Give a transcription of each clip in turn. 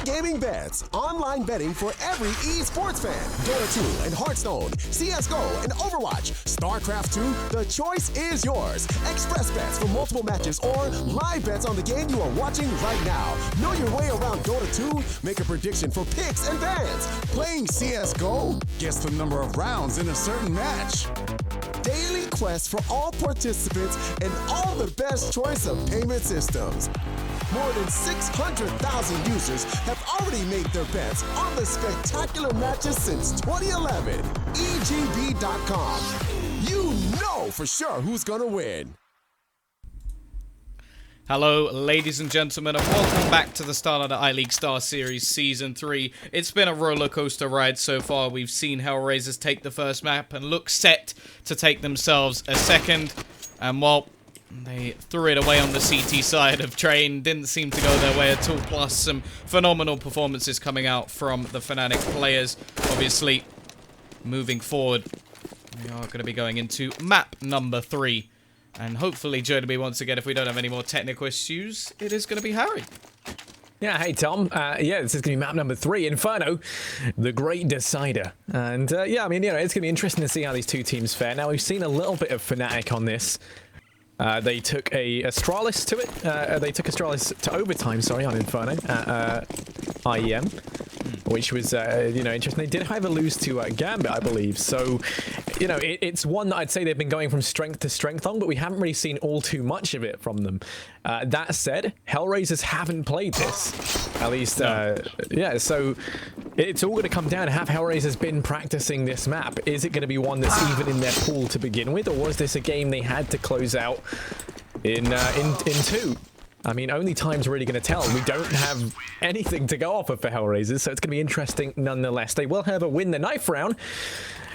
gaming bets, online betting for every esports fan. Dota 2 and Hearthstone, CSGO and Overwatch, StarCraft 2, the choice is yours. Express bets for multiple matches or live bets on the game you are watching right now. Know your way around Dota 2? Make a prediction for picks and bans. Playing CSGO? Guess the number of rounds in a certain match. Daily quests for all participants and all the best choice of payment systems. More than 600,000 users have already made their bets on the spectacular matches since 2011. EGB.com. You know for sure who's gonna win. Hello, ladies and gentlemen, and welcome back to the Starladder I-League StarSeries Season 3. It's been a roller coaster ride so far. We've seen HellRaisers take the first map and look set to take themselves a second. And well, they threw it away on the CT side of Train. Didn't seem to go their way at all. Plus some phenomenal performances coming out from the Fnatic players. Obviously, moving forward, we are going to be going into map number 3. And hopefully, Joe to be once again, if we don't have any more technical issues, it is going to be Harry. Yeah, hey Tom. Yeah, this is going to be map number 3, Inferno, the Great Decider. And yeah, I mean, it's going to be interesting to see how these two teams fare. Now, we've seen a little bit of Fnatic on this. They took a Astralis to it. They took Astralis to overtime, sorry, on Inferno at IEM, which was, interesting. They did, however, lose to Gambit, I believe. So, it's one that I'd say they've been going from strength to strength on, but we haven't really seen all too much of it from them. That said, HellRaisers haven't played this. At least, yeah, so it's all going to come down to have HellRaisers been practicing this map. Is it going to be one that's even in their pool to begin with, or was this a game they had to close out in 2? I mean, only time's really going to tell. We don't have anything to go off of for HellRaisers, so it's going to be interesting nonetheless. They will, however, win the knife round,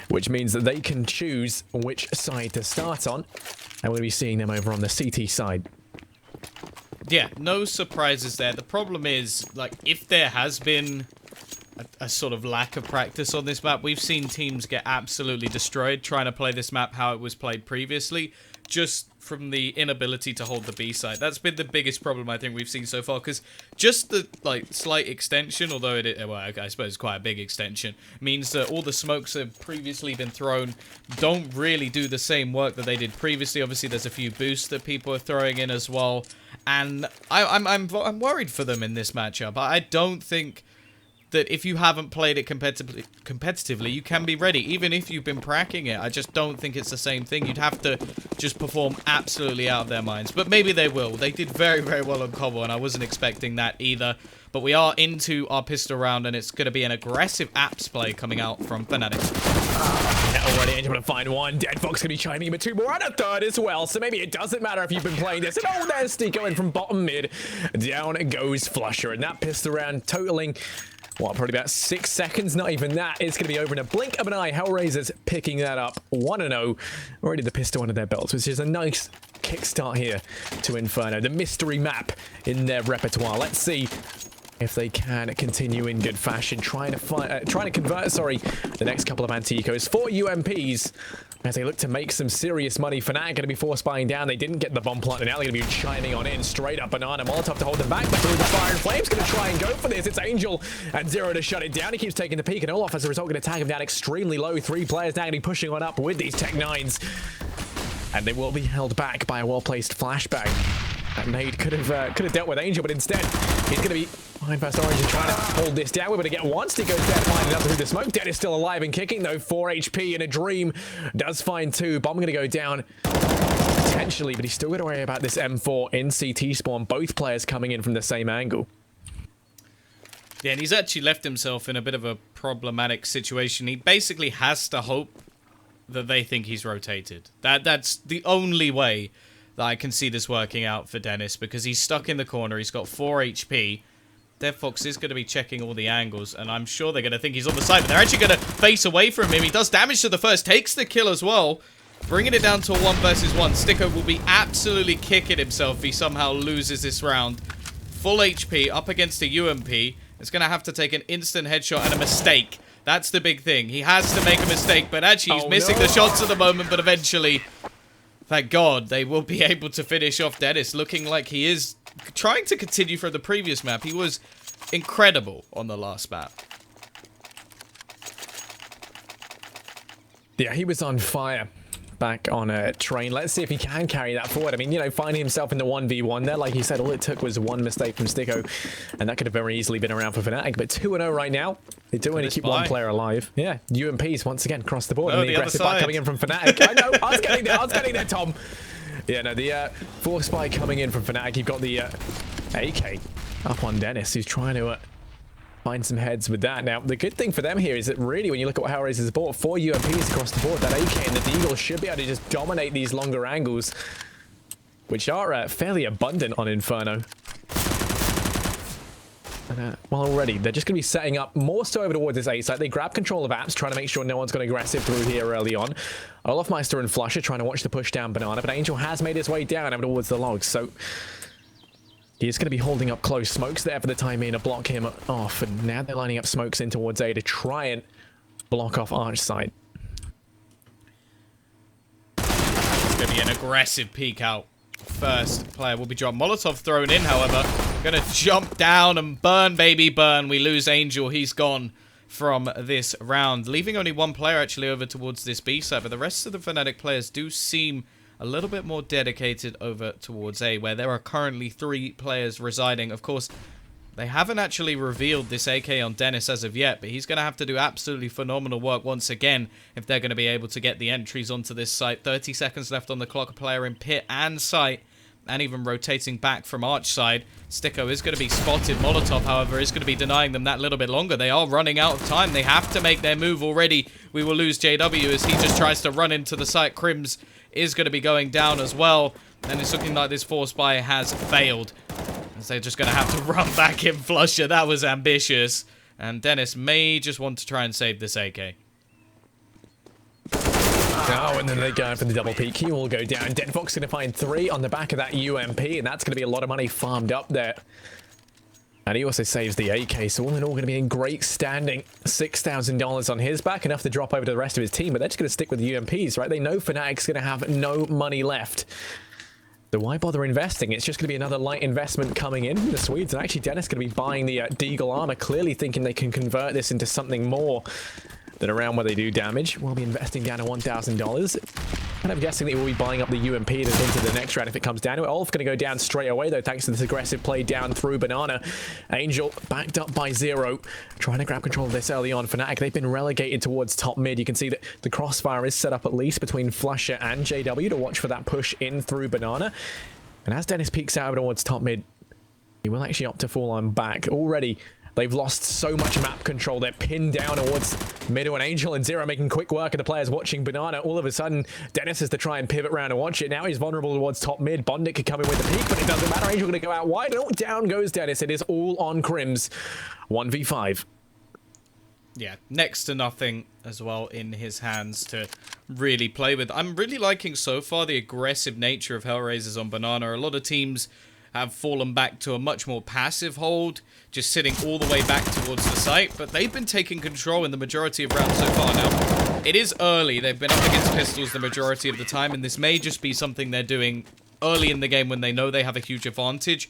which means that they can choose which side to start on, and we'll be seeing them over on the CT side. Yeah, no surprises there. The problem is, like, if there has been a sort of lack of practice on this map, we've seen teams get absolutely destroyed trying to play this map how it was played previously, just from the inability to hold the B side. That's been the biggest problem I think we've seen so far, because just the slight extension, although well, I suppose it's quite a big extension, means that all the smokes that have previously been thrown don't really do the same work that they did previously. Obviously, there's a few boosts that people are throwing in as well, and I'm worried for them in this matchup. I don't think that if you haven't played it competitively, you can be ready. Even if you've been pracking it, I just don't think it's the same thing. You'd have to just perform absolutely out of their minds. But maybe they will. They did very, very well on Cobble, and I wasn't expecting that either. But we are into our pistol round, and it's going to be an aggressive apps play coming out from Fnatic. Already able to find one. Dead Fox going to be chiming in with 2 more and a 3rd as well. So maybe it doesn't matter if you've been playing this. And oh, there's Stico in from bottom mid. Down goes Flusher. And that pistol round totaling, what, probably about 6 seconds? Not even that. It's going to be over in a blink of an eye. HellRaisers picking that up. 1-0. Already the pistol under their belts, which is a nice kickstart here to Inferno. The mystery map in their repertoire. Let's see if they can continue in good fashion, trying to convert, the next couple of Anticos. 4 UMPs as they look to make some serious money. Fnatic going to be force buying down. They didn't get the bomb plant, and now they're going to be chiming on in. Straight up Banana Molotov to hold them back, but through the Fire and Flames going to try and go for this. It's Angel and Zero to shut it down. He keeps taking the peek, and Olaf as a result going to tag him down extremely low. 3 players now going to be pushing on up with these Tech 9s, and they will be held back by a well-placed flashbang. That nade could have dealt with Angel, but instead he's going to be behind first Orange and trying to hold this down. We're going to get one. Stick goes down to find another through the smoke. Dead is still alive and kicking though. 4 HP in a dream. Does find 2. Bomb going to go down potentially, but he's still going to worry about this M4 in CT spawn. Both players coming in from the same angle. Yeah, and he's actually left himself in a bit of a problematic situation. He basically has to hope that they think he's rotated. That's the only way that I can see this working out for Dennis, because he's stuck in the corner. He's got 4 HP. Dead Fox is going to be checking all the angles, and I'm sure they're going to think he's on the side, but they're actually going to face away from him. He does damage to the first, takes the kill as well, bringing it down to a 1 versus 1. Sticko will be absolutely kicking himself if he somehow loses this round. Full HP, up against a UMP. It's going to have to take an instant headshot and a mistake. That's the big thing. He has to make a mistake, but actually he's missing the shots at the moment, but eventually Thank God they will be able to finish off Dennis, looking like he is trying to continue from the previous map. He was incredible on the last map. Yeah, he was on fire back on a train. Let's see if he can carry that forward. I mean, you know, finding himself in the 1v1 there, like he said, all it took was one mistake from Sticko, and that could have very easily been around for Fnatic. But 2-0 right now. They do only keep one player alive. Yeah, UMPs once again across the board. Oh, and the aggressive buy coming in from Fnatic. I know, I was getting there, Tom. Yeah, no, the force buy coming in from Fnatic. You've got the AK up on Dennis, who's trying to find some heads with that. Now, the good thing for them here is that really, when you look at what HellRaisers bought, 4 UMPs across the board, that AK and the Deagle should be able to just dominate these longer angles, which are fairly abundant on Inferno. And, well, already, they're just going to be setting up more so over towards this A site. They grab control of apps, trying to make sure no one's going aggressive through here early on. Olafmeister and Flusher trying to watch the push down Banana, but Angel has made his way down over towards the logs, so he's going to be holding up close. Smokes there for the time being to block him off, and now they're lining up smokes in towards A to try and block off Arch side. It's going to be an aggressive peek out. First player will be dropped. Molotov thrown in, however. Going to jump down and burn, baby, burn. We lose Angel. He's gone from this round, leaving only one player actually over towards this B side, but the rest of the Fnatic players do seem a little bit more dedicated over towards A, where there are currently 3 players residing. Of course, they haven't actually revealed this AK on Dennis as of yet, but he's going to have to do absolutely phenomenal work once again if they're going to be able to get the entries onto this site. 30 seconds left on the clock. A player in pit and site, and even rotating back from Arch side. Sticko is going to be spotted. Molotov, however, is going to be denying them that little bit longer. They are running out of time. They have to make their move already. We will lose JW as he just tries to run into the site. Crims is going to be going down as well, and it's looking like this force buy has failed, as they're just going to have to run back in Flusher. That was ambitious, and Dennis may just want to try and save this AK. Oh, and then they go for the double peek. He will go down. Deadfox going to find 3 on the back of that UMP, and that's going to be a lot of money farmed up there. And he also saves the AK, so all in all going to be in great standing. $6,000 on his back, enough to drop over to the rest of his team, but they're just going to stick with the UMPs, right? They know Fnatic's going to have no money left. So why bother investing? It's just going to be another light investment coming in from the Swedes, and actually Dennis going to be buying the Deagle armor, clearly thinking they can convert this into something more than around where they do damage. We'll be investing down to $1,000. And I'm guessing that we'll be buying up the UMP into the next round if it comes down to it. Olaf going to go down straight away, though, thanks to this aggressive play down through Banana. Angel backed up by 0, trying to grab control of this early on. Fnatic, they've been relegated towards top mid. You can see that the crossfire is set up at least between Flusher and JW to watch for that push in through Banana. And as Dennis peeks out towards top mid, he will actually opt to fall on back. Already, they've lost so much map control. They're pinned down towards Middle, and Angel and Zero making quick work of the players watching Banana. All of a sudden, Dennis has to try and pivot around and watch it. Now he's vulnerable towards top mid. Bondit could come in with the peak, but it doesn't matter. Angel going to go out wide. Oh, down goes Dennis. It is all on Crims. 1v5. Yeah, next to nothing as well in his hands to really play with. I'm really liking so far the aggressive nature of HellRaisers on Banana. A lot of teams have fallen back to a much more passive hold, just sitting all the way back towards the site, but they've been taking control in the majority of rounds so far. Now, it is early. They've been up against pistols the majority of the time, and this may just be something they're doing early in the game when they know they have a huge advantage,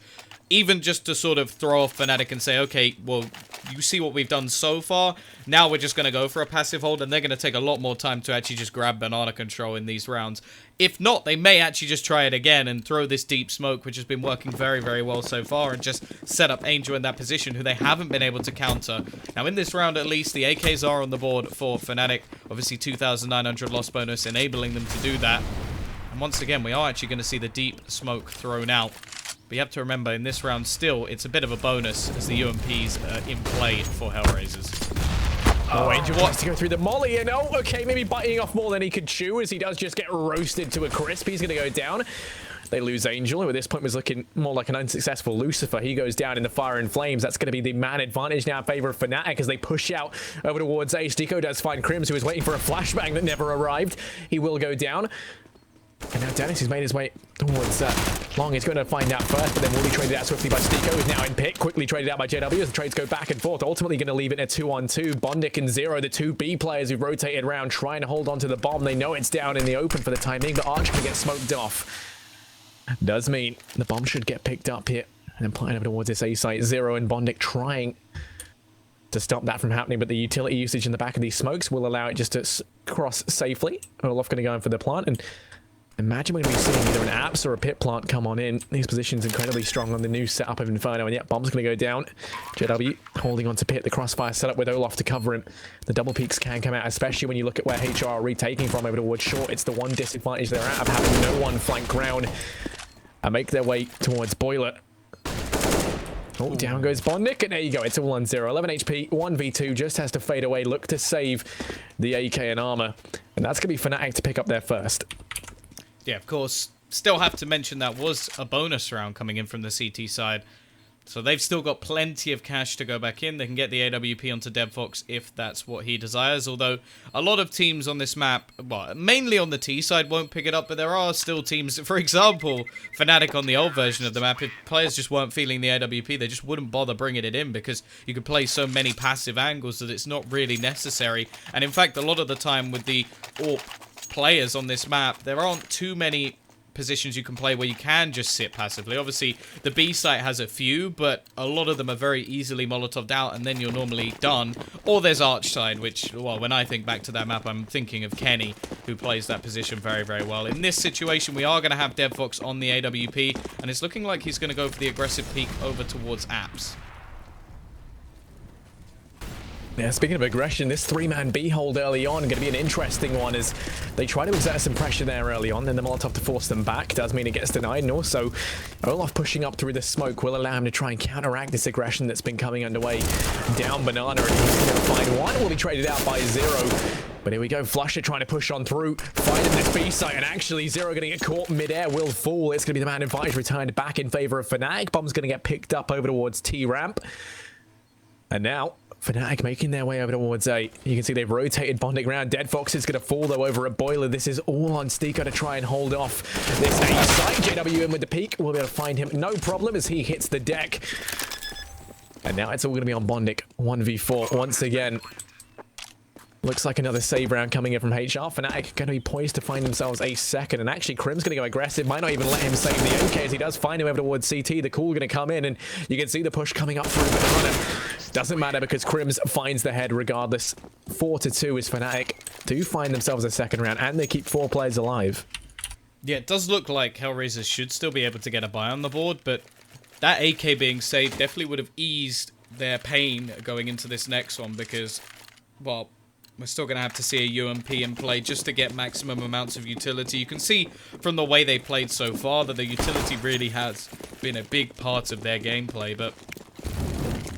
even just to sort of throw off Fnatic and say, okay, well, you see what we've done so far, now we're just going to go for a passive hold, and they're going to take a lot more time to actually just grab Banana control in these rounds. If not, they may actually just try it again and throw this deep smoke, which has been working very, very well so far, and just set up Angel in that position, who they haven't been able to counter. Now, in this round, at least, the AKs are on the board for Fnatic. Obviously, 2,900 loss bonus, enabling them to do that. And once again, we are actually going to see the deep smoke thrown out. But you have to remember, in this round, still, it's a bit of a bonus as the UMPs are in play for HellRaisers. Oh, Angel wants to go through the molly, and oh, okay, maybe biting off more than he could chew, as he does just get roasted to a crisp. He's going to go down. They lose Angel, who at this point was looking more like an unsuccessful Lucifer. He goes down in the fire and flames. That's going to be the man advantage now in favor of Fnatic as they push out over towards Ace. Deco does find Crims, who is waiting for a flashbang that never arrived. He will go down. And now Dennis has made his way towards Long. He's going to find out first, but then will be traded out swiftly by Stico, who's now in pick. Quickly traded out by JW as the trades go back and forth. Ultimately going to leave it in a 2-on-2. Bondic and Zero, the two B players who rotated around, trying to hold on to the bomb. They know it's down in the open for the time being, but Arch can get smoked off. Does mean the bomb should get picked up here. And then playing over towards this A site. Zero and Bondic trying to stop that from happening, but the utility usage in the back of these smokes will allow it just to cross safely. Olaf going to go in for the plant, and imagine we're going to be seeing either an Apps or a pit plant come on in. These positions incredibly strong on the new setup of Inferno, and yet bomb's going to go down. JW holding on to pit, the crossfire setup with Olaf to cover him. The double peaks can come out, especially when you look at where HR are retaking from over towards short. It's the one disadvantage they're at of having no one flank ground and make their way towards Boiler. Oh, down goes Bondic, and there you go. It's all on 0. 11 HP, 1v2, just has to fade away. Look to save the AK and armor. And that's going to be Fnatic to pick up there first. Yeah, of course. Still have to mention that was a bonus round coming in from the CT side. So they've still got plenty of cash to go back in. They can get the AWP onto DevFox if that's what he desires. Although a lot of teams on this map, well, mainly on the T side, won't pick it up. But there are still teams, for example, Fnatic on the old version of the map, if players just weren't feeling the AWP, they just wouldn't bother bringing it in because you could play so many passive angles that it's not really necessary. And in fact, a lot of the time with the AWP players on this map, there aren't too many positions you can play where you can just sit passively. Obviously, the B site has a few, but a lot of them are very easily Molotov'd out, and then you're normally done. Or there's Arch side, which, well, when I think back to that map, I'm thinking of Kenny, who plays that position very, very well. In this situation, we are going to have DevFox on the AWP, and it's looking like he's going to go for the aggressive peek over towards Apps. Yeah, speaking of aggression, this three-man B hold early on going to be an interesting one as they try to exert some pressure there early on, then the Molotov to force them back. Does mean it gets denied, and also Olaf pushing up through the smoke will allow him to try and counteract this aggression that's been coming underway down Banana, and he's going to find one. Will be traded out by Zero. But here we go, Flusher trying to push on through, finding this B site, and actually Zero going to get caught mid-air, will fall. It's going to be the man advantage returned back in favor of Fnatic. Bomb's going to get picked up over towards T-Ramp. And now Fnatic making their way over towards A. You can see they've rotated Bondic around. DevFox is going to fall, though, over a Boiler. This is all on Stico to try and hold off this A site. JW in with the peak. We'll be able to find him no problem as he hits the deck. And now it's all going to be on Bondic. 1v4 once again. Looks like another save round coming in from HR. Fnatic going to be poised to find themselves a second. And actually, Crim's going to go aggressive. Might not even let him save the AK as he does find him over towards CT. The call going to come in, and you can see the push coming up through Banana. Doesn't matter because Crims finds the head regardless. 4-2 is Fnatic. Do find themselves a second round, and they keep 4 players alive. Yeah, it does look like HellRaisers should still be able to get a buy on the board, but that AK being saved definitely would have eased their pain going into this next one because, well, we're still going to have to see a UMP in play just to get maximum amounts of utility. You can see from the way they played so far that the utility really has been a big part of their gameplay, but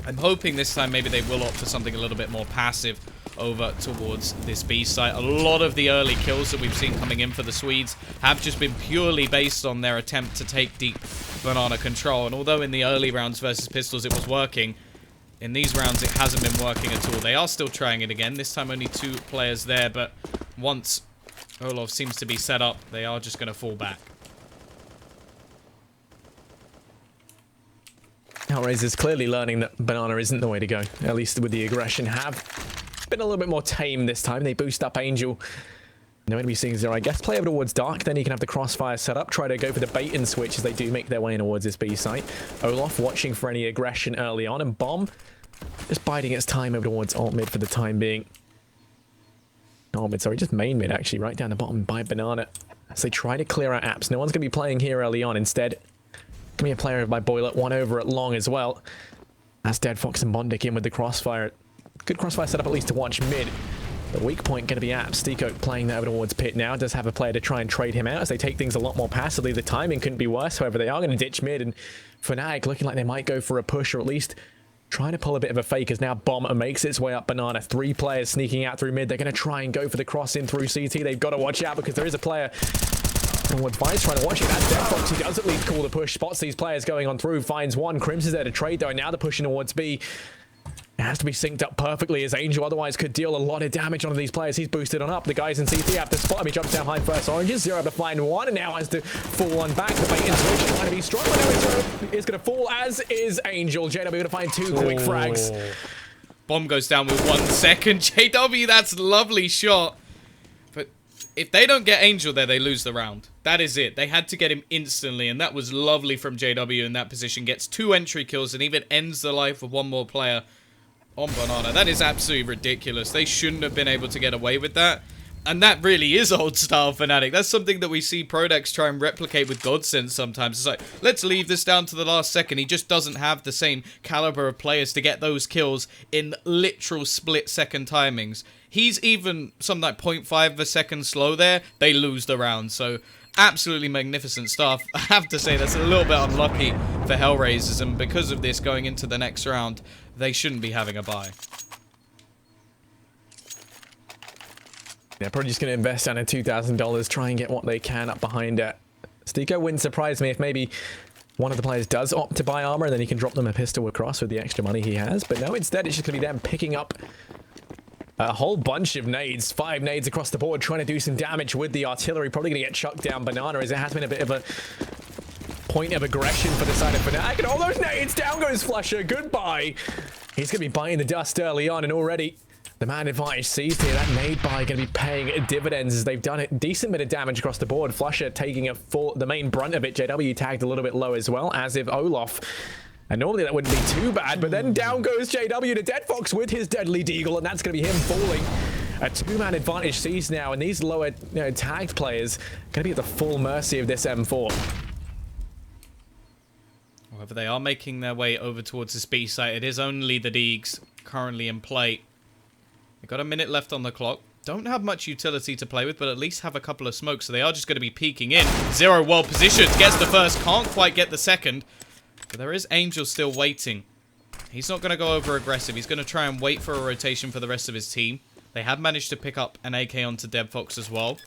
I'm hoping this time maybe they will opt for something a little bit more passive over towards this B site. A lot of the early kills that we've seen coming in for the Swedes have just been purely based on their attempt to take deep Banana control, and although in the early rounds versus Pistols it was working, in these rounds, it hasn't been working at all. They are still trying it again. This time, only 2 players there, but once Olaf seems to be set up, they are just going to fall back. HellRaisers clearly learning that Banana isn't the way to go. At least with the aggression, have been a little bit more tame this time. They boost up Angel. They're going to be seeing Zero, I guess, play over towards Dark. Then you can have the crossfire set up. Try to go for the bait and switch as they do make their way in towards this B site. Olaf watching for any aggression early on. And Bomb just biding its time over towards alt mid for the time being. Not alt mid, sorry, just main mid actually. Right down the bottom by Banana. As they try to clear out Apps. No one's going to be playing here early on. Instead, going to be a player by Boiler. One over at Long as well. That's DevFox and Bondic in with the crossfire. Good crossfire setup at least to watch mid. The weak point going to be Apps. Stico playing that over towards Pit now. Does have a player to try and trade him out as they take things a lot more passively. The timing couldn't be worse. However, they are going to ditch mid. And Fnatic looking like they might go for a push or at least trying to pull a bit of a fake as now Bomb makes its way up Banana. 3 players sneaking out through mid. They're going to try and go for the cross in through CT. They've got to watch out because there is a player towards Vice trying to watch it. That's DevFox. He does at least call the push. Spots these players going on through. Finds one. Crims is there to trade though. And now they're pushing towards B. It has to be synced up perfectly as Angel otherwise could deal a lot of damage onto these players. He's boosted on up. The guys in CT have to spot him. He jumps down behind first Oranges. Zero to find one and now has to fall on back. The bait and switch trying to be strong. But now Zero is going to fall, as is Angel. JW going to find 2 quick frags. Bomb goes down with 1 second. JW, that's lovely shot. But if they don't get Angel there, they lose the round. That is it. They had to get him instantly, and that was lovely from JW in that position. Gets 2 entry kills and even ends the life of 1 more player on Banana. That is absolutely ridiculous. They shouldn't have been able to get away with that. And that really is old style Fnatic. That's something that we see Prodex try and replicate with Godsend sometimes. It's like, let's leave this down to the last second. He just doesn't have the same caliber of players to get those kills in literal split-second timings. He's even something like 0.5 of a second slow there. They lose the round. So absolutely magnificent stuff. I have to say that's a little bit unlucky for HellRaisers, and because of this going into the next round, they shouldn't be having a bye. They're probably just going to invest down in $2,000, try and get what they can up behind it. Stiko wouldn't surprise me if maybe one of the players does opt to buy armor and then he can drop them a pistol across with the extra money he has. But no, instead it's just going to be them picking up a whole bunch of nades, 5 nades across the board, trying to do some damage with the artillery. Probably going to get chucked down Banana, as it has been a bit of a point of aggression for the side of Fnatic. And all those nades, down goes Flusher, goodbye. He's going to be biting the dust early on, and already the man advantage seized here. That nade buy going to be paying dividends as they've done a decent bit of damage across the board. Flusher taking the main brunt of it. JW tagged a little bit low as well, as if Olaf. And normally that wouldn't be too bad, but then down goes JW to Dead Fox with his deadly deagle, and that's going to be him falling. A 2-man advantage seized now, and these lower tagged players going to be at the full mercy of this M4. However, they are making their way over towards this B site. It is only the Deegs currently in play. They've got a minute left on the clock. Don't have much utility to play with, but at least have a couple of smokes, so they are just going to be peeking in. Zero well positioned, gets the first, can't quite get the second. But there is Angel still waiting. He's not going to go over aggressive. He's going to try and wait for a rotation for the rest of his team. They have managed to pick up an AK onto Dead Fox as well.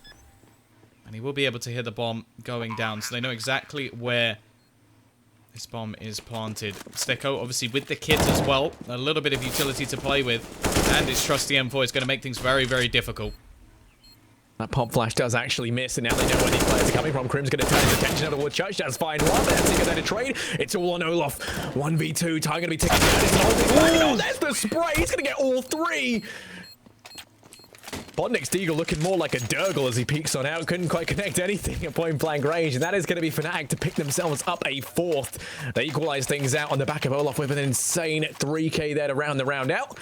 And he will be able to hear the bomb going down, so they know exactly where this bomb is planted. Steko, obviously, with the kit as well. A little bit of utility to play with. And his trusty M4 is going to make things very, very difficult. That pop flash does actually miss, and now they know where these players are coming from. Crim's going to turn his attention over towards Church. That's fine. One, but that's going to trade. It's all on Olaf. 1v2. Time going to be taken down. Oh, there's the spray. He's going to get all 3. Bodnik's Deagle looking more like a Durgle as he peeks on out. Couldn't quite connect anything at point blank range. And that is going to be Fnatic to pick themselves up a 4th. They equalize things out on the back of Olaf with an insane 3k there to round the round out.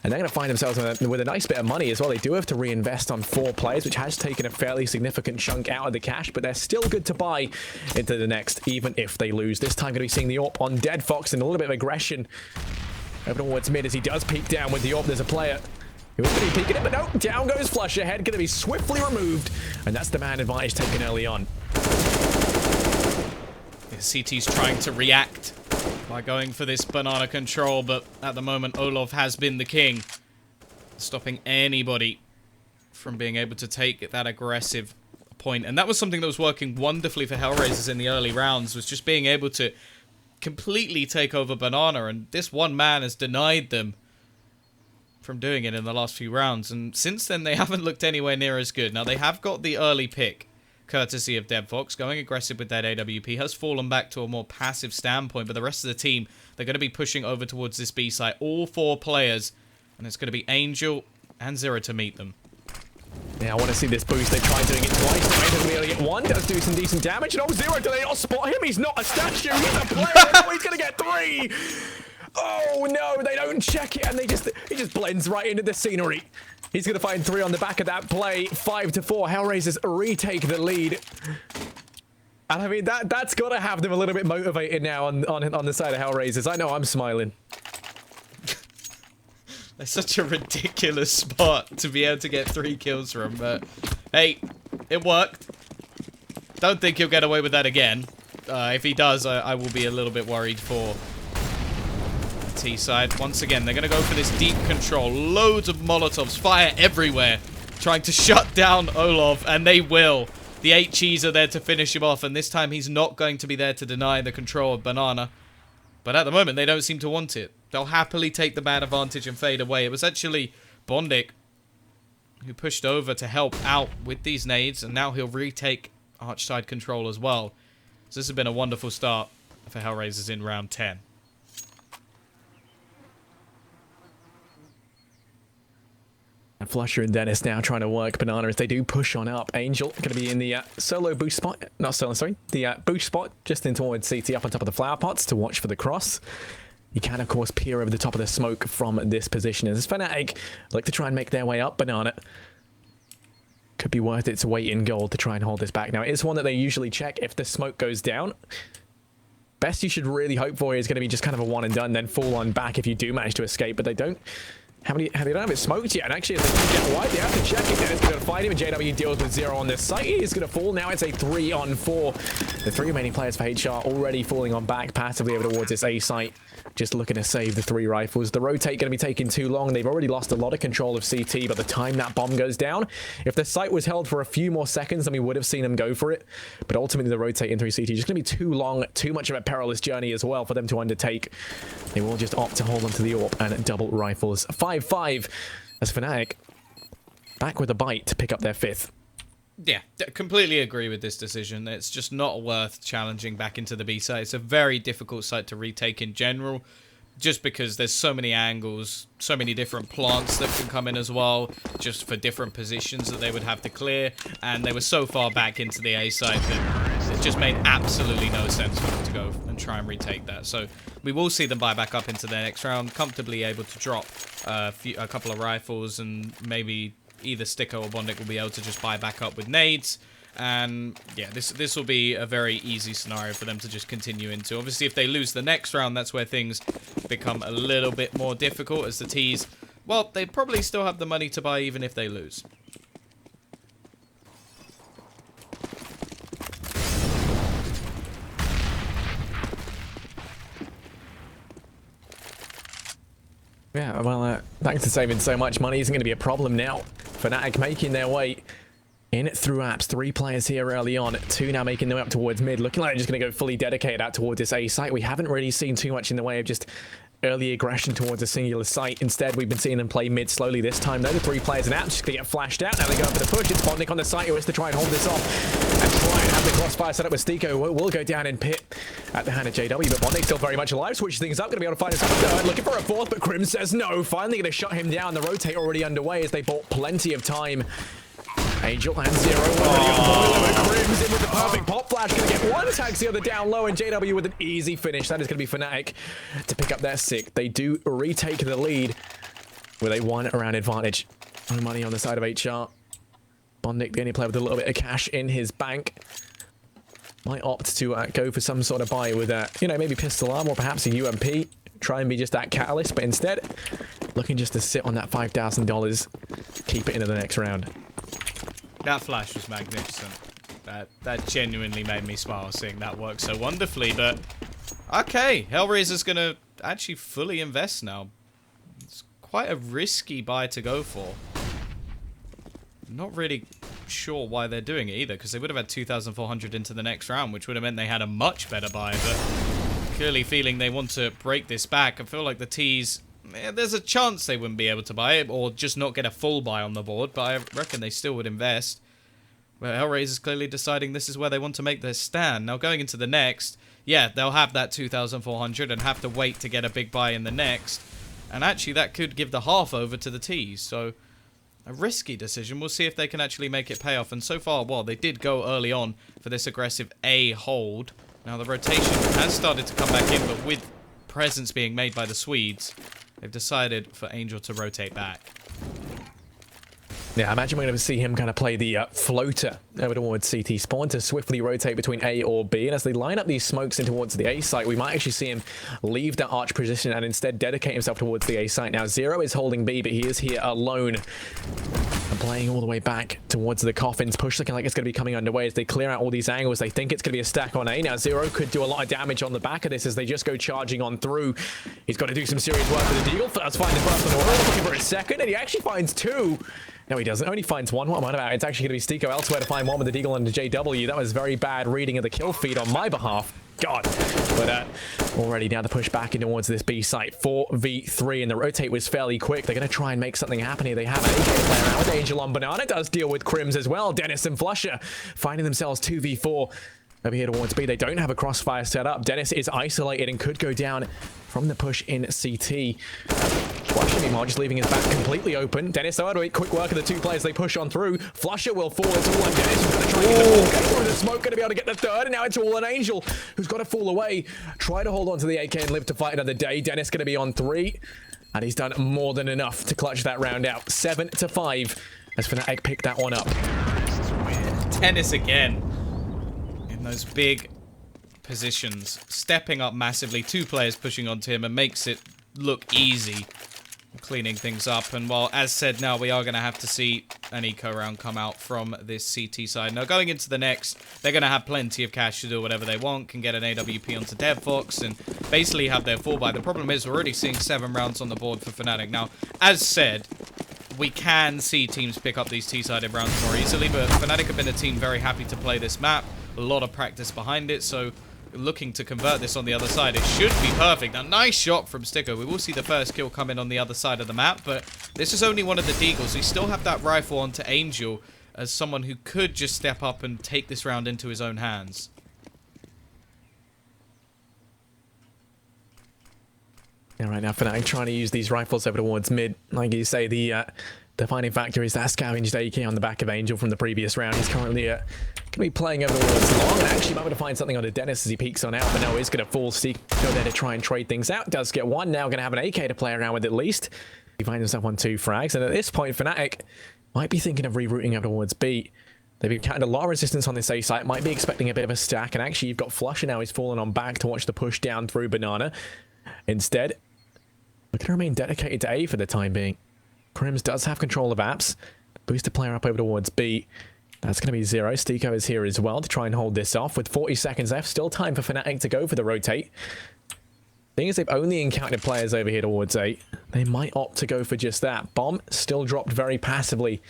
And they're going to find themselves with a nice bit of money as well. They do have to reinvest on 4 players, which has taken a fairly significant chunk out of the cash, but they're still good to buy into the next, even if they lose. This time going to be seeing the AWP on Dead Fox and a little bit of aggression over towards mid as he does peek down with the AWP. There's a player who was going to be peeking it, but no, down goes Flush ahead, going to be swiftly removed, and that's the man advantage taken early on. CT's trying to react by going for this banana control, but at the moment Olaf has been the king, stopping anybody from being able to take that aggressive point. And that was something that was working wonderfully for HellRaisers in the early rounds, was just being able to completely take over banana, and this one man has denied them from doing it in the last few rounds, and since then they haven't looked anywhere near as good. Now they have got the early pick courtesy of Dead Fox. Going aggressive with that AWP has fallen back to a more passive standpoint, but the rest of the team, they're going to be pushing over towards this B site. All 4 players, and it's going to be Angel and Zero to meet them. Yeah, I want to see this boost. They tried doing it twice. They're going to be able to get 1. Does do some decent damage. And Zero, do they not spot him? He's not a statue. He's a player. Oh, he's going to get 3. Oh, no, they don't check it, and he just blends right into the scenery. He's going to find 3 on the back of that play. 5-4. HellRaisers retake the lead. And I mean, that's got to have them a little bit motivated now on the side of HellRaisers. I know I'm smiling. That's such a ridiculous spot to be able to get 3 kills from, but hey, it worked. Don't think he'll get away with that again. If he does, I will be a little bit worried for T side. Once again, they're going to go for this deep control. Loads of Molotovs, fire everywhere, trying to shut down Olaf, and they will. The HEs are there to finish him off, and this time he's not going to be there to deny the control of Banana. But at the moment, they don't seem to want it. They'll happily take the man advantage and fade away. It was actually Bondic who pushed over to help out with these nades, and now he'll retake Archside control as well. So this has been a wonderful start for HellRaisers in round 10. And Flusher and Dennis now trying to work Banana as they do push on up. Angel going to be in the solo boost spot. Not solo, sorry. The boost spot just in towards CT up on top of the flower pots to watch for the cross. You can, of course, peer over the top of the smoke from this position. As Fnatic look to try and make their way up. Banana could be worth its weight in gold to try and hold this back. Now, it is one that they usually check if the smoke goes down. Best you should really hope for is going to be just kind of a one and done, then fall on back if you do manage to escape, but they don't. They don't have it smoked yet, and actually if they do get wide, they have to check it. Dennis going to fight him, and JW deals with 0 on this site. He's going to fall. Now it's a 3-on-4. The 3 remaining players for HR already falling on back passively over towards this A site, just looking to save the 3 rifles. The rotate going to be taking too long. They've already lost a lot of control of CT, but the time that bomb goes down, if the site was held for a few more seconds, then we would have seen them go for it. But ultimately, the rotate in 3 CT is just going to be too long, too much of a perilous journey as well for them to undertake. They will just opt to hold onto the AWP and double rifles. 5-5 as Fnatic back with a bite to pick up their 5th. Yeah, completely agree with this decision. It's just not worth challenging back into the B site. It's a very difficult site to retake in general, just because there's so many angles, so many different plants that can come in as well, just for different positions that they would have to clear, and they were so far back into the A site that it just made absolutely no sense for them to go and try and retake that. So we will see them buy back up into the next round, comfortably able to drop a couple of rifles, and maybe either Sticker or Bondic will be able to just buy back up with nades. And yeah, this will be a very easy scenario for them to just continue into. Obviously, if they lose the next round, that's where things become a little bit more difficult, as the T's, well, they probably still have the money to buy even if they lose. Yeah, well, thanks to saving so much money isn't going to be a problem now. Fnatic making their way in through apps. 3 players here early on. 2 now making their way up towards mid. Looking like they're just going to go fully dedicated out towards this A site. We haven't really seen too much in the way of just early aggression towards a singular site. Instead, we've been seeing them play mid slowly this time. Though the 3 players in apps just going to get flashed out. Now they go for the push. It's Bondic on the site who has to try and hold this off and try and have the crossfire set up with Stiko. Will go down in pit at the hand of JW, but Bondic still very much alive. Switches things up. Going to be able to find himself a third. Looking for a 4th, but Crim says no. Finally going to shut him down. The rotate already underway as they bought plenty of time. Angel and 0 Crim's in with the perfect pop flash. Going to get one, tags the other down low, and JW with an easy finish. That is going to be Fnatic to pick up their 6th. They do retake the lead with a 1-round advantage. No money on the side of HR. Bondic, the only player with a little bit of cash in his bank, might opt to go for some sort of buy with maybe pistol arm or perhaps a UMP. Try and be just that catalyst, but instead looking just to sit on that $5,000, keep it into the next round. That flash was magnificent. That genuinely made me smile seeing that work so wonderfully. But okay, HellRaisers gonna actually fully invest now. It's quite a risky buy to go for. Not really sure why they're doing it either, because they would have had 2,400 into the next round, which would have meant they had a much better buy. But clearly feeling they want to break this back. I feel like the T's, there's a chance they wouldn't be able to buy it, or just not get a full buy on the board, but I reckon they still would invest. But HellRaisers clearly deciding this is where they want to make their stand. Now going into the next, yeah, they'll have that 2,400 and have to wait to get a big buy in the next. And actually that could give the half over to the T's, so a risky decision. We'll see if they can actually make it pay off. And so far, well, they did go early on for this aggressive A hold. Now the rotation has started to come back in, but with presence being made by the Swedes, they've decided for Angel to rotate back. Yeah, I imagine we're going to see him kind of play the floater over towards CT spawn to swiftly rotate between A or B. And as they line up these smokes in towards the A site, we might actually see him leave that arch position and instead dedicate himself towards the A site. Now, 0 is holding B, but he is here alone. And playing all the way back towards the coffins. Push looking like it's going to be coming underway as they clear out all these angles. They think it's going to be a stack on A. Now, 0 could do a lot of damage on the back of this as they just go charging on through. He's got to do some serious work with the Deagle. First find the first on the wall, looking for a second, and he actually finds 2. No, he doesn't. Only finds 1. What am I about? It's actually going to be Stiko elsewhere to find 1 with the Deagle and the JW. That was very bad reading of the kill feed on my behalf. God, But already now the push back in towards this B site. 4v3, and the rotate was fairly quick. They're going to try and make something happen here. They have an AK player out with Angel on Banana. Does deal with Crims as well. Dennis and Flusher finding themselves 2v4 over here towards B. They don't have a crossfire set up. Dennis is isolated and could go down from the push in CT. Flusher, meanwhile, just leaving his back completely open. Dennis, though, quick work of the two players they push on through. Flusher will fall. It's all on Dennis, who's going to try and get the ball. Going through the smoke, going to be able to get the third, and now it's all on Angel, who's got to fall away. Try to hold on to the AK and live to fight another day. Dennis going to be on 3, and he's done more than enough to clutch that round out. 7-5, as fnatic picked that one up. Dennis again. Those big positions, stepping up massively, 2 players pushing onto him, and makes it look easy, cleaning things up. And while, as said, now we are going to have to see an eco round come out from this CT side. Now going into the next, they're going to have plenty of cash to do whatever they want, can get an AWP onto DevFox and basically have their full buy. The problem is we're already seeing 7 rounds on the board for Fnatic. Now, as said, we can see teams pick up these T-sided rounds more easily, but Fnatic have been a team very happy to play this map. A lot of practice behind it, so looking to convert this on the other side. It should be perfect. A nice shot from Sticker. We will see the first kill come in on the other side of the map, but this is only one of the deagles. We still have that rifle onto Angel as someone who could just step up and take this round into his own hands. Yeah, right now Fnatic trying to use these rifles over towards mid. Like you say, the defining factor is that scavenged AK on the back of Angel from the previous round. He's currently going to be playing over towards long, and actually might be able to find something onto Dennis as he peeks on out, but no, he's going to fall. Steve go there to try and trade things out. Does get one, now going to have an AK to play around with at least. He finds himself on 2 frags, and at this point, Fnatic might be thinking of rerouting over towards B. They've encountered a lot of resistance on this A site, might be expecting a bit of a stack, and actually you've got Flusher now, he's fallen on back to watch the push down through Banana. Instead, we're going to remain dedicated to A for the time being. Crims does have control of apps. Boost the player up over towards B. That's going to be 0. Stiko is here as well to try and hold this off. With 40 seconds left, still time for Fnatic to go for the rotate. Thing is, they've only encountered players over here towards A. They might opt to go for just that. Bomb still dropped very passively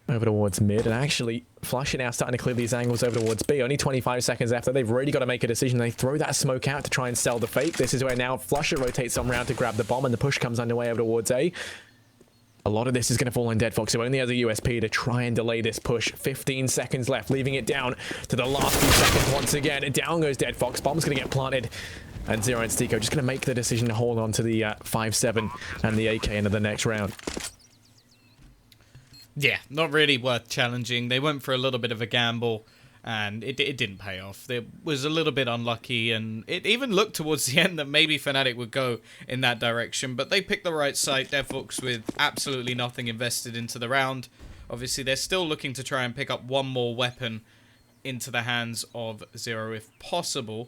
over towards mid, and actually Flusher now starting to clear these angles over towards B. Only 25 seconds after, they've really got to make a decision. They throw that smoke out to try and sell the fake. This is where now Flusher rotates on round to grab the bomb, and the push comes underway over towards A. A lot of this is going to fall on DeadFox, who only has a USP to try and delay this push. 15 seconds left, leaving it down to the last few seconds once again. And down goes DeadFox. Bomb's going to get planted. And Zero and Stiko just going to make the decision to hold on to the 5-7 and the AK into the next round. Yeah, not really worth challenging. They went for a little bit of a gamble, and it didn't pay off. It was a little bit unlucky, and it even looked towards the end that maybe Fnatic would go in that direction, but they picked the right side. DevFox with absolutely nothing invested into the round. Obviously, they're still looking to try and pick up one more weapon into the hands of Zero if possible.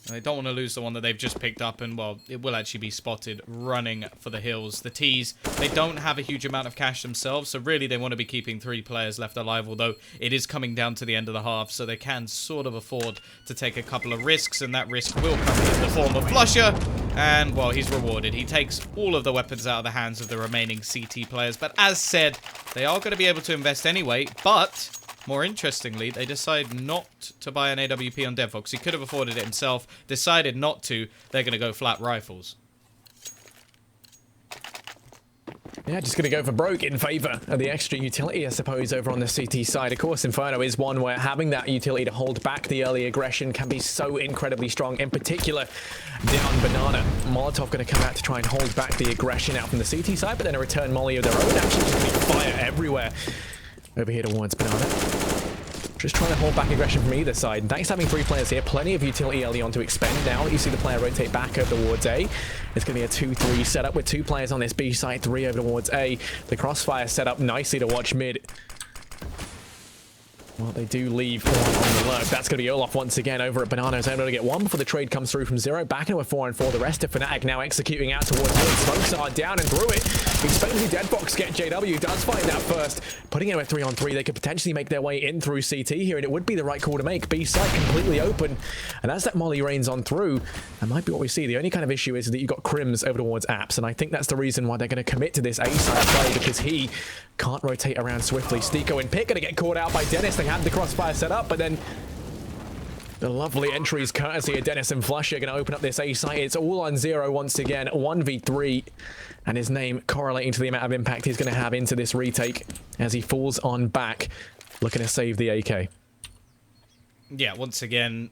They don't want to lose the one that they've just picked up, and, well, it will actually be spotted running for the hills. The T's, they don't have a huge amount of cash themselves, so really they want to be keeping 3 players left alive, although it is coming down to the end of the half, so they can sort of afford to take a couple of risks, and that risk will come in the form of Flusher, and, well, he's rewarded. He takes all of the weapons out of the hands of the remaining CT players, but as said, they are going to be able to invest anyway, but more interestingly, they decide not to buy an AWP on DevFox. He could have afforded it himself, decided not to. They're going to go flat rifles. Yeah, just going to go for broke in favor of the extra utility, I suppose, over on the CT side. Of course, Inferno is one where having that utility to hold back the early aggression can be so incredibly strong. In particular, down Banana. Molotov going to come out to try and hold back the aggression out from the CT side, but then a return molly of their own. Actually, just going to be fire everywhere over here towards Banana. Just trying to hold back aggression from either side. Thanks to having 3 players here, plenty of utility early on to expend. Now you see the player rotate back over towards A. It's going to be a 2-3 setup with 2 players on this B side, 3 over towards A. The crossfire set up nicely to watch mid. Well, they do leave one on the lurk. That's going to be Olaf once again over at Banana. Is able to get one before the trade comes through from Zero. Back into a 4-on-4. The rest of Fnatic now executing out towards mid. Smokes are down and through it. Expecting to see DeadFox get JW. Does find that first. Putting in a 3-on-3. They could potentially make their way in through CT here, and it would be the right call to make. B side completely open. And as that molly rains on through, that might be what we see. The only kind of issue is that you've got Crims over towards apps, and I think that's the reason why they're going to commit to this A side play, because he can't rotate around swiftly. Stiko and Pick going to get caught out by Dennis. They had the crossfire set up, but then The lovely entries courtesy of Dennis and Flusher going to open up this A site. It's all on 0 once again, 1v3. And his name correlating to the amount of impact he's going to have into this retake as he falls on back, looking to save the AK. Yeah, once again,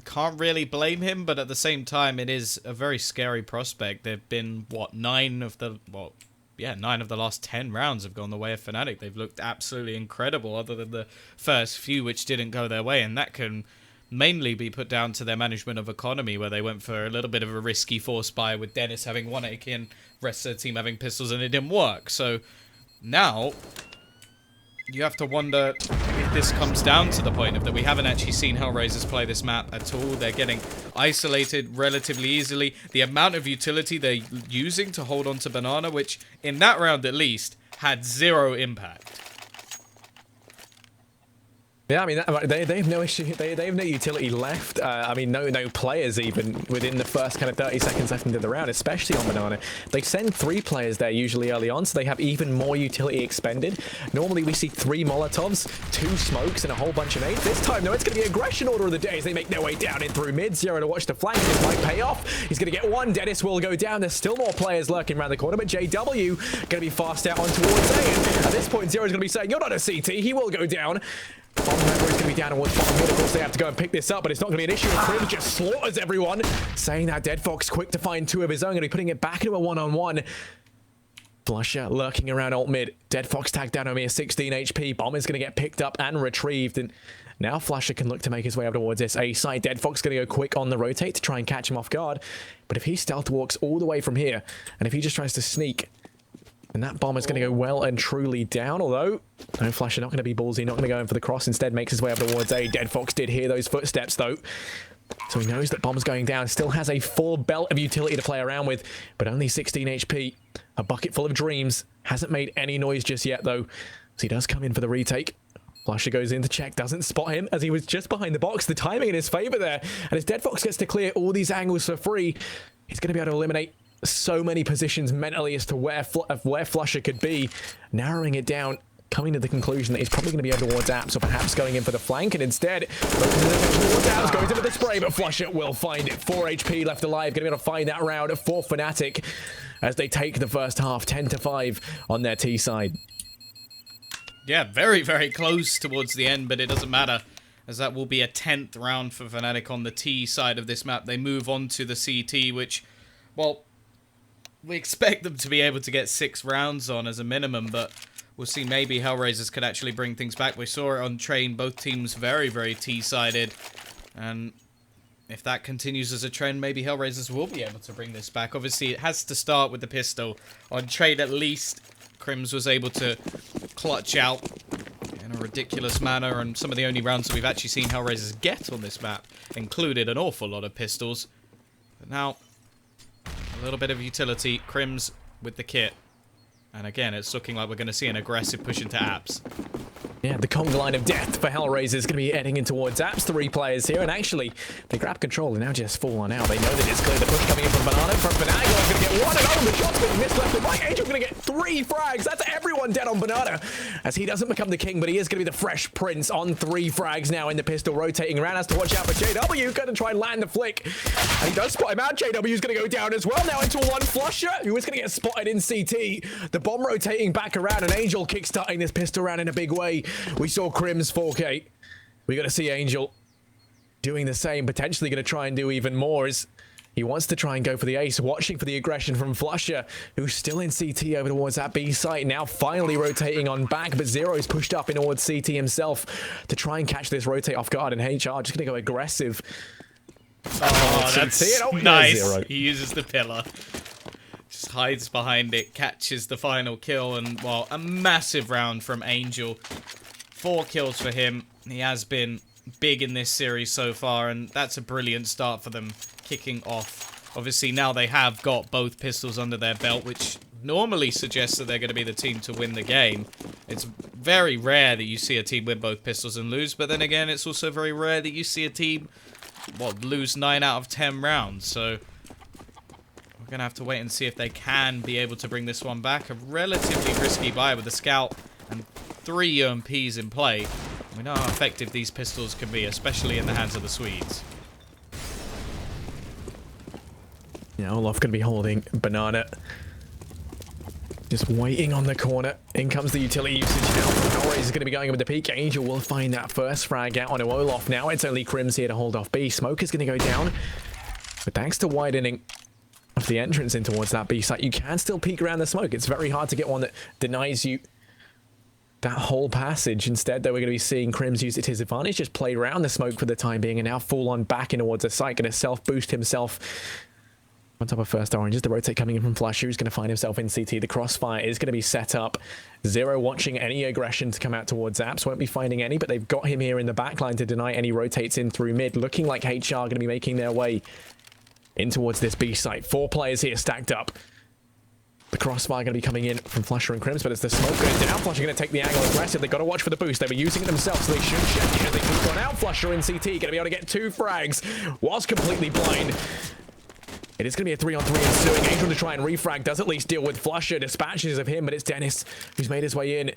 can't really blame him, but at the same time, it is a very scary prospect. There've been, what, 9 of the last 10 rounds have gone the way of Fnatic. They've looked absolutely incredible, other than the first few, which didn't go their way, and that can mainly be put down to their management of economy, where they went for a little bit of a risky force buy with Dennis having 1 AK and rest of the team having pistols, and it didn't work. So now you have to wonder if this comes down to the point of that we haven't actually seen HellRaisers play this map at all. They're getting isolated relatively easily. The amount of utility they're using to hold on to Banana, which in that round at least had 0 impact. Yeah, I mean, they have no issue. They have no utility left. I mean, no players even within the first kind of 30 seconds left into the round, especially on Banana. They send 3 players there usually early on, so they have even more utility expended. Normally, we see 3 Molotovs, 2 smokes, and a whole bunch of nades. This time, though, it's going to be aggression order of the day as they make their way down in through mid. Zero to watch the flank. This might pay off. He's going to get 1. Dennis will go down. There's still more players lurking around the corner, but JW going to be fast out on towards A. And at this point, Zero is going to be saying, "You're not a CT." He will go down. Bottom member is going to be down towards bottom mid. Of course, they have to go and pick this up, but it's not going to be an issue. Crim just slaughters everyone. Saying that, Dead Fox quick to find 2 of his own. Going to be putting it back into a 1-on-1. Flusher lurking around alt mid. Dead Fox tagged down only a 16 HP. Bomb is going to get picked up and retrieved. And now Flusher can look to make his way up towards this A side. Dead Fox going to go quick on the rotate to try and catch him off guard. But if he stealth walks all the way from here, and if he just tries to sneak, and that bomb is going to go well and truly down, although no Flusher not going to be ballsy, not going to go in for the cross, instead makes his way up towards A. Dead Fox did hear those footsteps though, so he knows that bomb's going down. Still has a full belt of utility to play around with, but only 16 HP. A bucket full of dreams. Hasn't made any noise just yet though, so he does come in for the retake. Flusher goes in to check, doesn't spot him as he was just behind the box. The timing in his favor there, and as Dead Fox gets to clear all these angles for free, he's going to be able to eliminate so many positions mentally as to where Flusher could be, narrowing it down, coming to the conclusion that he's probably going to be over towards Apps, or perhaps going in for the flank, and instead towards Apps, goes into the spray, but Flusher will find it. 4 HP left alive, going to be able to find that round for Fnatic as they take the first half 10-5 on their T side. Yeah, very, very close towards the end, but it doesn't matter, as that will be a 10th round for Fnatic on the T side of this map. They move on to the CT, which, well, we expect them to be able to get 6 rounds on as a minimum, but we'll see. Maybe HellRaisers could actually bring things back. We saw it on Train, both teams very, very T-sided, and if that continues as a trend, maybe HellRaisers will be able to bring this back. Obviously, it has to start with the pistol. On Train, at least, Crims was able to clutch out in a ridiculous manner, and some of the only rounds that we've actually seen HellRaisers get on this map included an awful lot of pistols. But now, a little bit of utility. Crims with the kit. And again, it's looking like we're going to see an aggressive push into Apps. Yeah, the conga line of death for HellRaisers is going to be heading in towards Apps. 3 players here, and actually, they grab control and now just fall on out. They know that it's clear. The push coming in from Banana. From Fnatic, going to get 1, and oh, the shot's being missed left and right. Angel going to get 3 frags. That's everyone dead on Banana, as he doesn't become the king, but he is going to be the fresh prince on 3 frags now in the pistol, rotating around. Has to watch out for JW, going to try and land the flick, and he does spot him out. JW is going to go down as well now into 1 Flusher, who is going to get spotted in CT. The bomb rotating back around, and Angel kickstarting this pistol round in a big way. We saw Crims 4K. We're going to see Angel doing the same, potentially going to try and do even more as he wants to try and go for the ace, watching for the aggression from Flusher, who's still in CT over towards that B site, now finally rotating on back, but Zero's pushed up in towards CT himself to try and catch this rotate off guard, and HR just going to go aggressive. Oh, that's nice. Zero. He uses the pillar. Just hides behind it, catches the final kill, and, well, a massive round from Angel. 4 kills for him. He has been big in this series so far, and that's a brilliant start for them, kicking off. Obviously, now they have got both pistols under their belt, which normally suggests that they're going to be the team to win the game. It's very rare that you see a team win both pistols and lose, but then again, it's also very rare that you see a team, well, lose 9 out of 10 rounds, so we're going to have to wait and see if they can be able to bring this one back. A relatively risky buy with the scout and 3 UMPs in play. We know how effective these pistols can be, especially in the hands of the Swedes. Yeah, Olaf going to be holding Banana. Just waiting on the corner. In comes the utility usage now. HellRaisers is going to be going with the peak. Angel will find that first frag out onto Olaf. Now it's only Crims here to hold off B. Smoke is going to go down. But thanks to widening of the entrance in towards that B site, you can still peek around the smoke. It's very hard to get one that denies you that whole passage. Instead, though, we're going to be seeing Crims use it to his advantage. Just play around the smoke for the time being and now full on back in towards the site. Going to self-boost himself on top of first oranges. The rotate coming in from Flash, who's going to find himself in CT. The crossfire is going to be set up. Zero watching any aggression to come out towards Apps. Won't be finding any, but they've got him here in the backline to deny any rotates in through mid. Looking like HR are going to be making their way in towards this B site. 4 players here stacked up. The crossfire going to be coming in from Flusher and Crims, but as the smoke goes down, Flusher going to take the angle aggressive. They've got to watch for the boost. They were using it themselves, so they should check it as they keep going out. Flusher in CT going to be able to get 2 frags. Was completely blind. It is going to be a 3-on-3 ensuing. Angel to try and refrag, does at least deal with Flusher. Dispatches of him, but it's Dennis who's made his way in.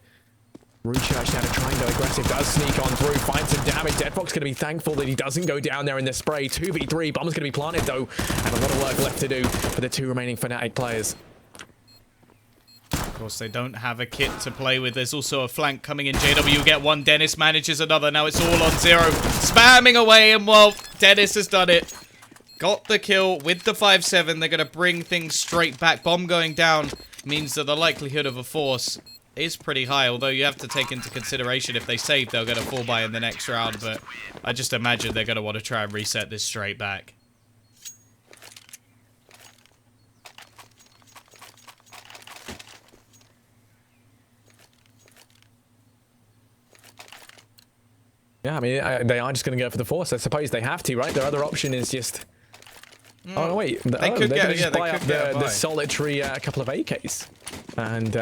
Recharge now to try and go aggressive. Does sneak on through, finds some damage. Deadfox going to be thankful that he doesn't go down there in the spray. 2v3. Bomb's going to be planted though, and a lot of work left to do for the 2 remaining Fnatic players. Of course, they don't have a kit to play with. There's also a flank coming in. JW get one. Dennis manages another. Now it's all on Zero. Spamming away, and well, Dennis has done it. Got the kill with the 5-7. They're going to bring things straight back. Bomb going down means that the likelihood of a force is pretty high, although you have to take into consideration if they save, they'll get a 4-buy in the next round, but I just imagine they're going to want to try and reset this straight back. Yeah, I mean, they are just going to go for the force. I suppose they have to, right? Their other option is just... Oh, no, wait. They could they're get, buy up the solitary couple of AKs. And,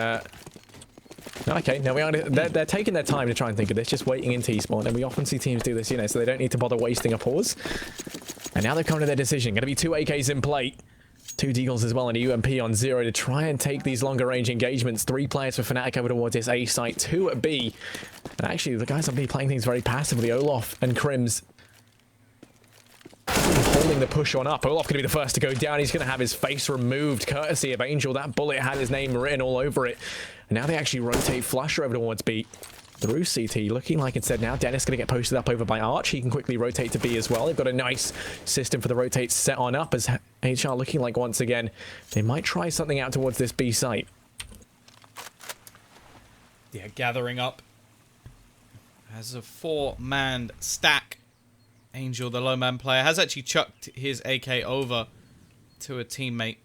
okay, now they're taking their time to try and think of this, just waiting in T-spawn. And we often see teams do this, you know, so they don't need to bother wasting a pause. And now they've come to their decision. Going to be 2 AKs in play. 2 Deagles as well and a UMP on Zero to try and take these longer range engagements. 3 players for Fnatic over towards this A site, 2 at B. And actually, the guys on B playing things very passively. Olaf and Crims holding the push on up. Olaf going to be the first to go down. He's going to have his face removed, courtesy of Angel. That bullet had his name written all over it. And now they actually rotate Flusher over towards B through CT. Looking like instead now Dennis going to get posted up over by Arch. He can quickly rotate to B as well. They've got a nice system for the rotates set on up as HR looking like once again they might try something out towards this B site. Yeah, gathering up as a 4-man stack. Angel, the low-man player, has actually chucked his AK over to a teammate.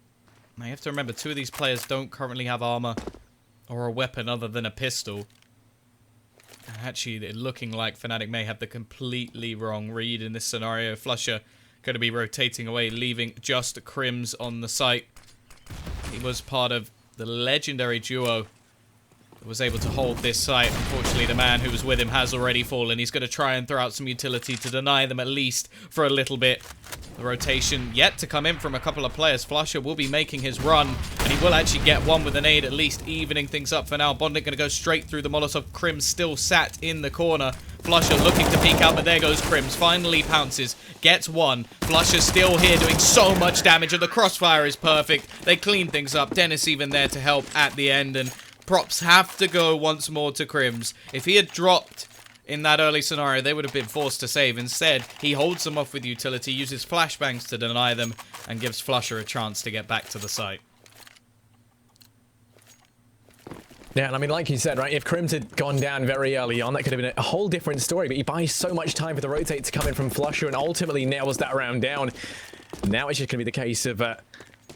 Now, you have to remember, 2 of these players don't currently have armor or a weapon other than a pistol. And actually, they're looking like Fnatic may have the completely wrong read in this scenario. Flusher going to be rotating away, leaving just Crims on the site. He was part of the legendary duo was able to hold this site. Unfortunately, the man who was with him has already fallen. He's going to try and throw out some utility to deny them at least for a little bit. The rotation yet to come in from a couple of players. Flusher will be making his run, and he will actually get one with an aid, at least evening things up for now. Bondit going to go straight through the Molotov. Crims still sat in the corner. Flusher looking to peek out, but there goes Crims. Finally pounces, gets one. Flusher still here doing so much damage, and the crossfire is perfect. They clean things up. Dennis even there to help at the end, and props have to go once more to Crims. If he had dropped in that early scenario, they would have been forced to save. Instead, he holds them off with utility, uses flashbangs to deny them, and gives Flusher a chance to get back to the site. Yeah, and I mean, like you said, right, if Crims had gone down very early on, that could have been a whole different story, but he buys so much time for the rotate to come in from Flusher and ultimately nails that round down. Now it's just going to be the case of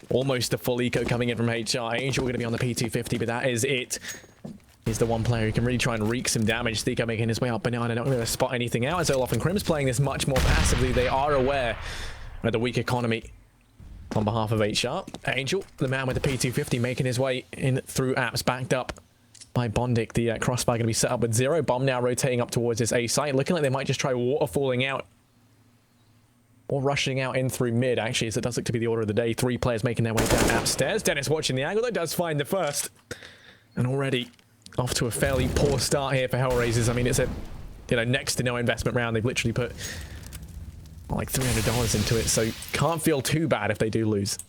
almost a full eco coming in from HR. Angel going to be on the P250, but that is it. He's the one player who can really try and wreak some damage. Theko making his way up. Banana not going to spot anything out. As Olaf and Crims playing this much more passively. They are aware of the weak economy on behalf of HR. Angel, the man with the P250, making his way in through apps, backed up by Bondic. The crossbar going to be set up with Zero. Bomb now rotating up towards his A site. Looking like they might just try waterfalling out or rushing out in through mid, actually, as it does look to be the order of the day. 3 players making their way down upstairs. Dennis watching the angle. That does find the first. And already off to a fairly poor start here for HellRaisers. I mean, it's a you know, next to no investment round. They've literally put like $300 into it, so can't feel too bad if they do lose.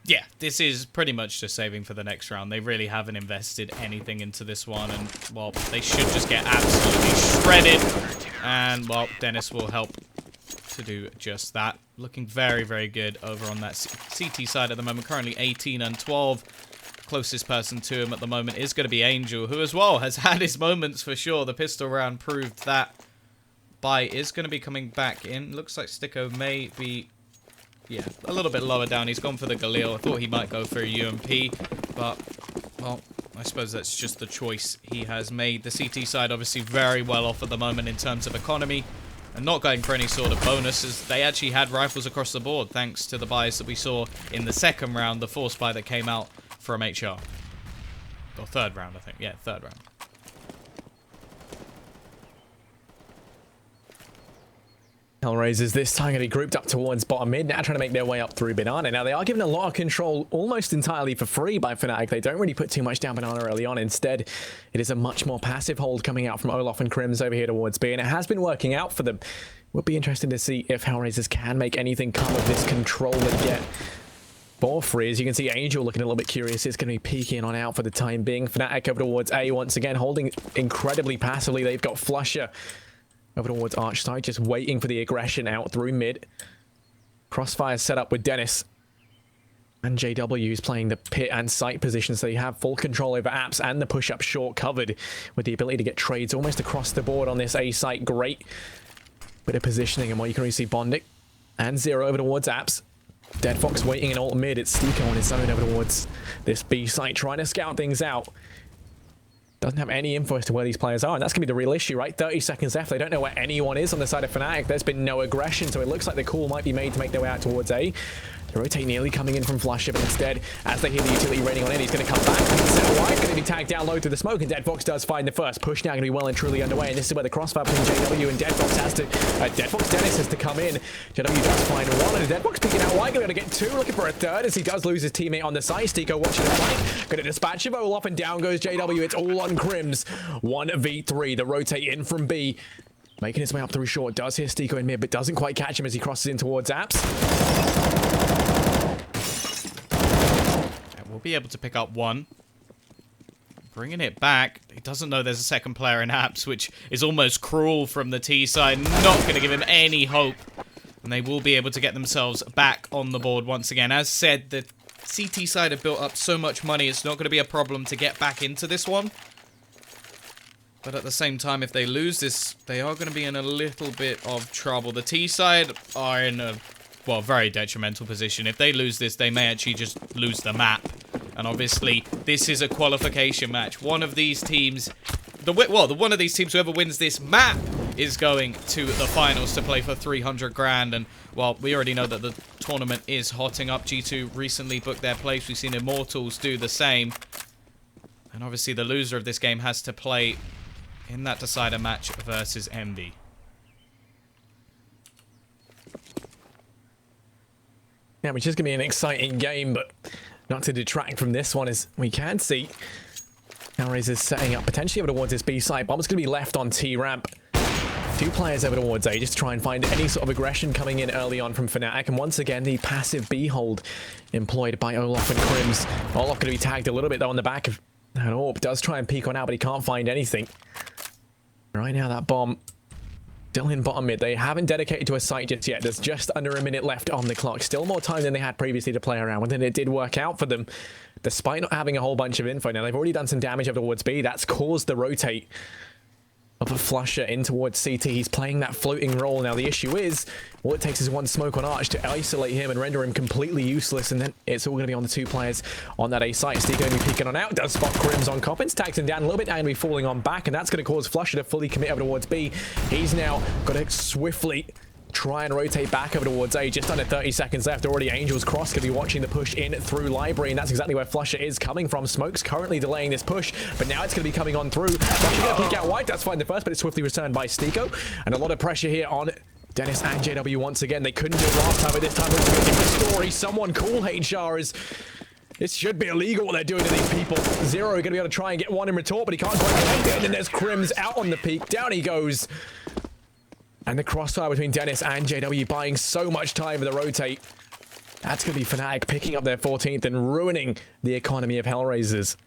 Yeah, this is pretty much just saving for the next round. They really haven't invested anything into this one, and, well, they should just get absolutely shredded. And, well, Dennis will help to do just that. Looking very, very good over on that CT side at the moment. Currently 18 and 12. Closest person to him at the moment is going to be Angel, who as well has had his moments for sure. The pistol round proved that. Bai is going to be coming back in. Looks like Sticko may be... yeah, a little bit lower down. He's gone for the Galil. I thought he might go for a UMP, but, well, I suppose that's just the choice he has made. The CT side obviously very well off at the moment in terms of economy, and not going for any sort of bonuses. They actually had rifles across the board, thanks to the buys that we saw in the second round, the force buy that came out from HR. Or third round, I think. Yeah, third round. HellRaisers this time going to be grouped up towards bottom mid, now trying to make their way up through Banana. Now they are given a lot of control almost entirely for free by Fnatic. They don't really put too much down Banana early on. Instead, it is a much more passive hold coming out from Olaf and Crims over here towards B, and it has been working out for them. Would be interesting to see if HellRaisers can make anything come of this control and get ball free. As you can see, Angel looking a little bit curious. It's going to be peeking on out for the time being. Fnatic over towards A once again, holding incredibly passively. They've got Flusher over towards Arch side, just waiting for the aggression out through mid. Crossfire set up with Dennis. And JW is playing the pit and site position, so you have full control over apps and the push-up short covered with the ability to get trades almost across the board on this A site. Great bit of positioning, and what you can really see Bondic and Zero over towards apps. Dead Fox waiting in alt mid. It's Stiko on his own over towards this B site, trying to scout things out. Doesn't have any info as to where these players are, and that's going to be the real issue, right? 30 seconds left. They don't know where anyone is on the side of Fnatic. There's been no aggression, so it looks like the call might be made to make their way out towards A. The rotate nearly coming in from Flusher, but instead, as they hear the utility rating on it, he's going to come back. Going to be tagged down low through the smoke, and Dead Fox does find the first. Push now going to be well and truly underway, and this is where the crossfire between JW and Dead Fox has to... Dead Fox Dennis has to come in. JW does find one, and Dead Fox peeking out wide. Going to get two, looking for a third, as he does lose his teammate on the side. Stiko watching the fight. Going to dispatch him Olaf, and down goes JW. It's all on Crims. 1v3. The rotate in from B. Making his way up through short. Does hit Stiko in mid, but doesn't quite catch him as he crosses in towards apps. We'll be able to pick up one. Bringing it back. He doesn't know there's a second player in apps, which is almost cruel from the T side. Not going to give him any hope. And they will be able to get themselves back on the board once again. As said, the CT side have built up so much money, it's not going to be a problem to get back into this one. But at the same time, if they lose this, they are going to be in a little bit of trouble. The T side are in a, well, very detrimental position. If they lose this, they may actually just lose the map. And obviously, this is a qualification match. One of these teams, one of these teams, whoever wins this map, is going to the finals to play for 300 grand. And, well, we already know that the tournament is hotting up. G2 recently booked their place. We've seen Immortals do the same. And obviously, the loser of this game has to play in that decider match versus Envy. Yeah, which is going to be an exciting game, but not to detract from this one, as we can see HellRaisers setting up potentially over towards this B side. Bomb's going to be left on T ramp. Two players over towards A just to try and find any sort of aggression coming in early on from Fnatic. And once again, the passive B hold employed by Olaf and Crims. Olaf going to be tagged a little bit though on the back of an AWP. Does try and peek on out, but he can't find anything. Right now, that bomb still in bottom mid. They haven't dedicated to a site just yet. There's just under a minute left on the clock. Still more time than they had previously to play around with, and it did work out for them, despite not having a whole bunch of info. Now, they've already done some damage over towards B. That's caused the rotate of a Flusher in towards CT. He's playing that floating role. Now, the issue is, all it takes is one smoke on Arch to isolate him and render him completely useless, and then it's all going to be on the two players on that A site. Steve going to be peeking on out, does spot Crims on Coppins, tags him down a little bit, and going to be falling on back, and that's going to cause Flusher to fully commit over towards B. He's now got to swiftly try and rotate back over towards A. Just under 30 seconds left. Already Angel's Cross going to be watching the push in through Library, and that's exactly where Flusher is coming from. Smoke's currently delaying this push, but now it's going to be coming on through. Flusher going to peek out wide. That's fine the first, but it's swiftly returned by Stiko. And a lot of pressure here on Dennis and JW once again. They couldn't do it last time, but this time it's a different story. Someone call HR as This should be illegal what they're doing to these people. Zero going to be able to try and get one in retort, but he can't quite connect it. And then there's Crims out on the peak. Down he goes. And the crossfire between Dennis and JW buying so much time for the rotate. That's going to be Fnatic picking up their 14th and ruining the economy of HellRaisers.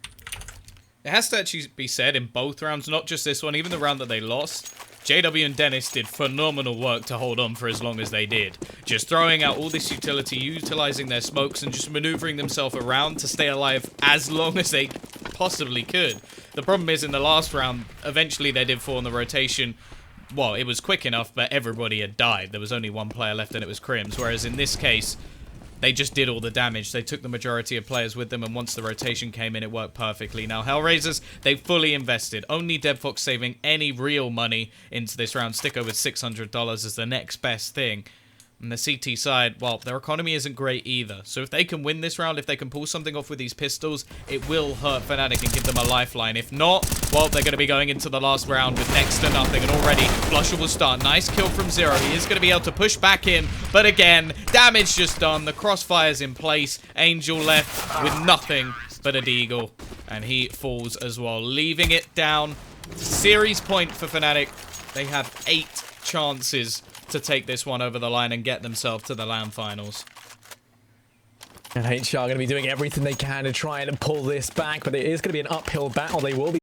It has to actually be said in both rounds, not just this one, even the round that they lost. JW and Dennis did phenomenal work to hold on for as long as they did. Just throwing out all this utility, utilizing their smokes, and just maneuvering themselves around to stay alive as long as they possibly could. The problem is in the last round, eventually they did fall in the rotation. Well, it was quick enough, but everybody had died. There was only one player left, and it was Crims. Whereas in this case, they just did all the damage. They took the majority of players with them, and once the rotation came in, it worked perfectly. Now, HellRaisers, they fully invested. Only DevFox saving any real money into this round. Sticko with $600 as the next best thing. And the CT side, well, their economy isn't great either. So if they can win this round, if they can pull something off with these pistols, it will hurt Fnatic and give them a lifeline. If not, well, they're going to be going into the last round with next to nothing. And already, Flusher will start. Nice kill from Zero. He is going to be able to push back in. But again, damage just done. The crossfire's in place. Angel left with nothing but a deagle. And he falls as well, leaving it down. Series point for Fnatic. They have 8 chances to take this one over the line and get themselves to the LAN finals. And HR are going to be doing everything they can to try and pull this back, but it is going to be an uphill battle. They will be